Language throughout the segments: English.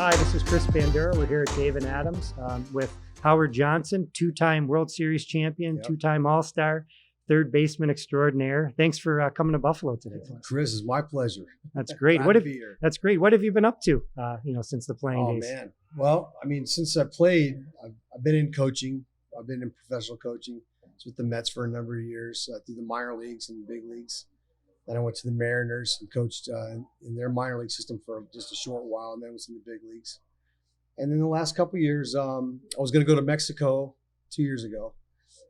Hi, this is Chris Bandura. We're here at Dave and Adams with Howard Johnson, two-time World Series champion, two-time All-Star, third baseman extraordinaire. Thanks for coming to Buffalo today. Chris, it's my pleasure. That's great. That's great. What have you been up to, since the playing days? Oh, man. Well, I mean, since I played, I've been in coaching. I've been in professional coaching. I was with the Mets for a number of years, through the minor leagues and the big leagues. Then I went to the Mariners and coached in their minor league system for just a short while, and then was in the big leagues. And then the last couple of years, I was going to go to Mexico 2 years ago,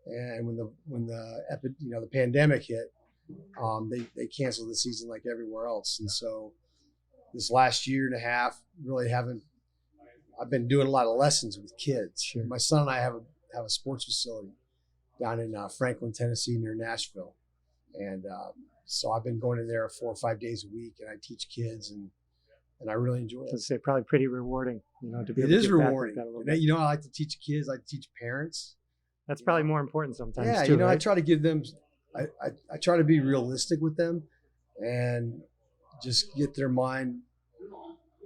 and when the pandemic hit, they canceled the season like everywhere else. And so this last year and a half, I've been doing a lot of lessons with kids. Sure. My son and I have a sports facility down in Franklin, Tennessee, near Nashville, and so I've been going in there 4 or 5 days a week, and I teach kids, and I really enjoy it. It's probably pretty rewarding, to be able It to is get back rewarding. like that a little bit. I like to teach kids. I like to teach parents. That's probably more important sometimes. Yeah, too, right? I try to give them. I try to be realistic with them, and just get their mind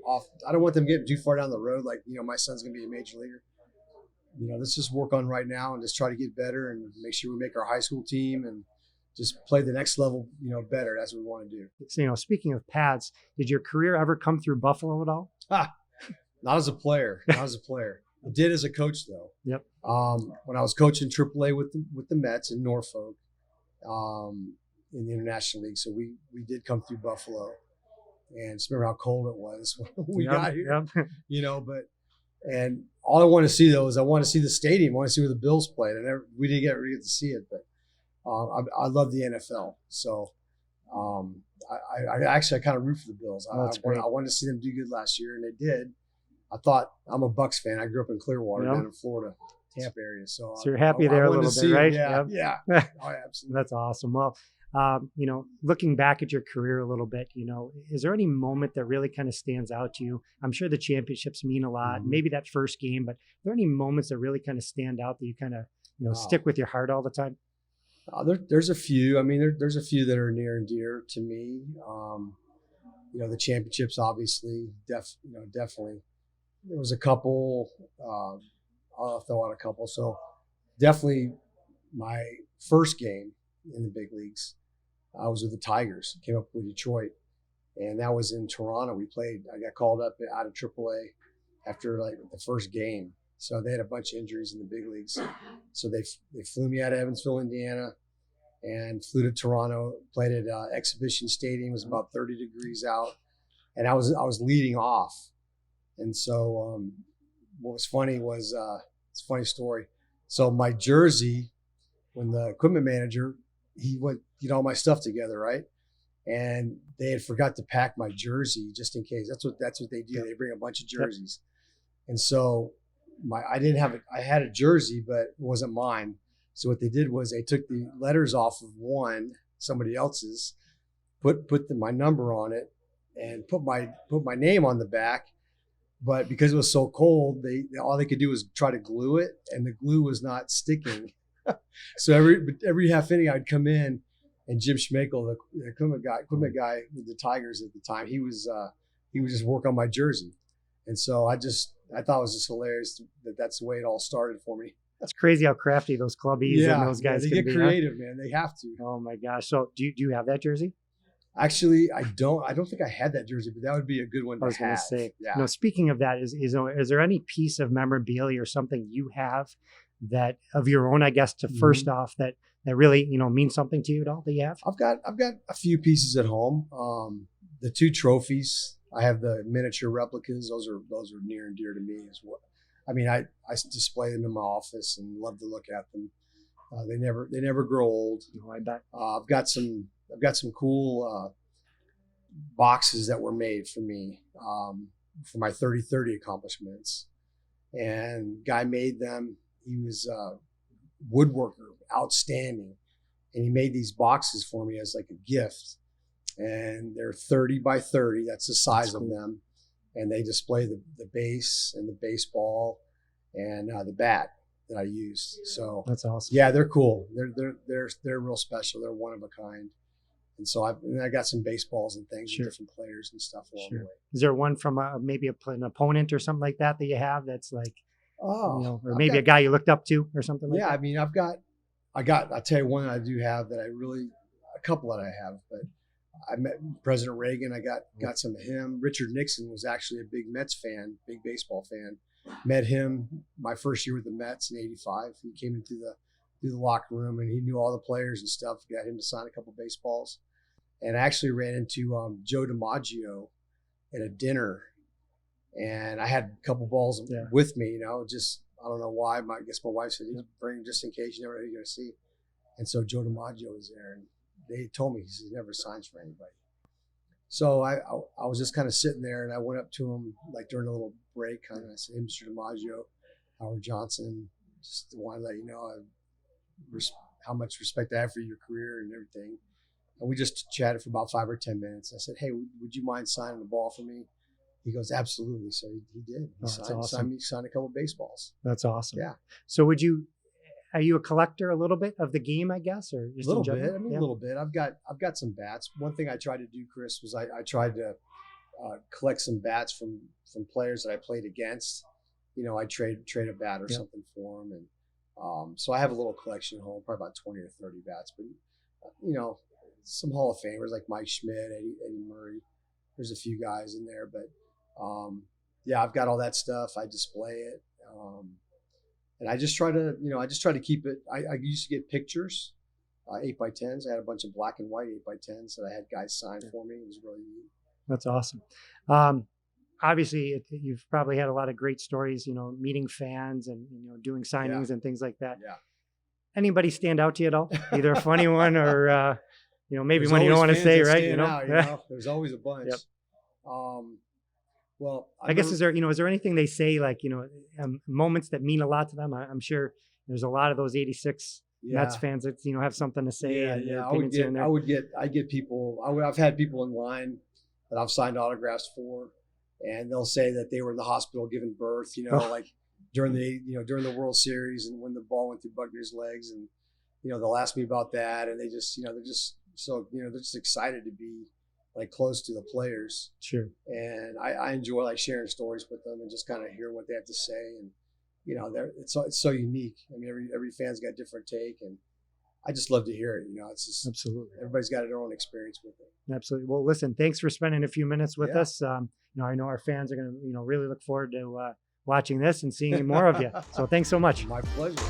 off. I don't want them getting too far down the road. Like, my son's going to be a major leaguer. Let's just work on right now and just try to get better and make sure we make our high school team and just play the next level, better. That's what we want to do. So, speaking of paths, did your career ever come through Buffalo at all? Not as a player. I did as a coach, though. Yep. When I was coaching AAA with the Mets in Norfolk, in the International League, so we did come through Buffalo, and just remember how cold it was when we got here. Yep. And all I want to see though is I want to see the stadium. I want to see where the Bills played, and we didn't get to see it, but I love the NFL, so I actually kind of root for the Bills. I wanted to see them do good last year, and they did. I thought, I'm a Bucks fan. I grew up in Clearwater, down in Florida, Tampa area. So you're happy there a little bit, right? Yeah. Oh, absolutely. That's awesome. Well, looking back at your career a little bit, is there any moment that really kind of stands out to you? I'm sure the championships mean a lot, maybe that first game, but are there any moments that really kind of stand out that you kind of, stick with your heart all the time? There's a few. I mean, there's a few that are near and dear to me. The championships, obviously, definitely. There was a couple. I'll throw out a couple. So, definitely, my first game in the big leagues, I was with the Tigers. Came up with Detroit, and that was in Toronto. We played. I got called up out of AAA after the first game. So they had a bunch of injuries in the big leagues. So they flew me out of Evansville, Indiana, and flew to Toronto. Played at Exhibition Stadium. It was about 30 degrees out, and I was leading off. And so what was funny was it's a funny story. So my jersey, when the equipment manager, he went get all my stuff together, right? And they had forgot to pack my jersey just in case. That's what they do. They bring a bunch of jerseys, and so. I had a jersey, but it wasn't mine. So what they did was they took the letters off of somebody else's, put my number on it, and put my name on the back. But because it was so cold, all they could do was try to glue it, and the glue was not sticking. So every half inning I'd come in, and Jim Schmeichel, the equipment guy with the Tigers at the time, he was just work on my jersey, and so I thought it was just hilarious that's the way it all started for me. That's crazy how crafty those clubbies and those guys they can get be. Creative, man. They have to. Oh my gosh! So do you have that jersey? Actually, I don't. I don't think I had that jersey, but that would be a good one to have. I was going to say. Yeah. Speaking of that, is there any piece of memorabilia or something you have that of your own, I guess, to first off that really means something to you at all that you have? I've got a few pieces at home. The 2 trophies. I have the miniature replicas. Those are near and dear to me as well. I mean, I display them in my office and love to look at them. They never grow old. No, I bet. I've got some cool boxes that were made for me for my 30-30 accomplishments. And guy made them. He was a woodworker, outstanding, and he made these boxes for me as like a gift. And they're 30 by 30. That's the size of them. And they display the base and the baseball and the bat that I used. So that's awesome. Yeah, they're cool. They're real special. They're one of a kind. And so I got some baseballs and things Sure. with different players and stuff along Sure. the way. Is there one from maybe an opponent or something like that you have that's like, Oh, or I've maybe got- a guy you looked up to or something like yeah, that? I mean, I'll tell you one I do have that a couple that I have, but I met President Reagan. I got some of him. Richard Nixon was actually a big Mets fan, big baseball fan. Met him my first year with the Mets in '85. He came into the locker room and he knew all the players and stuff. Got him to sign a couple baseballs, and I actually ran into Joe DiMaggio at a dinner, and I had a couple balls with me. Just I don't know why. I guess my wife said, "Bring just in case you never know who you're gonna see." And so Joe DiMaggio was there, and they told me he never signs for anybody. So I was just kind of sitting there, and I went up to him like during a little break, kind of. I said, "Hey, Mr. DiMaggio, Howard Johnson, just want to let you know how much respect I have for your career and everything." And we just chatted for about 5 or 10 minutes. I said, "Hey, would you mind signing the ball for me?" He goes, "Absolutely." So he did. He signed a couple baseballs. That's awesome. Yeah. So are you a collector a little bit of the game, I guess, or just a little in general? bit? I mean, a little bit. I've got some bats. One thing I tried to do, Chris, was I tried to collect some bats from players that I played against. I trade a bat or something for them, and so I have a little collection at home, probably about 20 or 30 bats. But some Hall of Famers like Mike Schmidt, Eddie Murray. There's a few guys in there, but I've got all that stuff. I display it. And I just try to keep it. I used to get pictures, 8x10s. I had a bunch of black and white 8x10s that I had guys sign for me. It was really neat. That's awesome. Obviously, you've probably had a lot of great stories, meeting fans and, doing signings and things like that. Yeah. Anybody stand out to you at all? Either a funny one or, maybe There's one you don't want to always say, fans that right? stand out, There's always a bunch. Yep. Well, I guess is there anything they say like moments that mean a lot to them? I'm sure there's a lot of those '86 Mets fans that have something to say. Yeah. I get people. I've had people in line that I've signed autographs for, and they'll say that they were in the hospital giving birth. Like during the World Series and when the ball went through Buckner's legs, and they'll ask me about that, and they just they're just so they're just excited to be like close to the players. Sure. And I enjoy like sharing stories with them and just kind of hear what they have to say. And, it's so unique. I mean, every fan's got a different take, and I just love to hear it. It's just absolutely, everybody's got their own experience with it. Absolutely. Well, listen, thanks for spending a few minutes with us. I know our fans are going to, really look forward to watching this and seeing more of you. So thanks so much. My pleasure.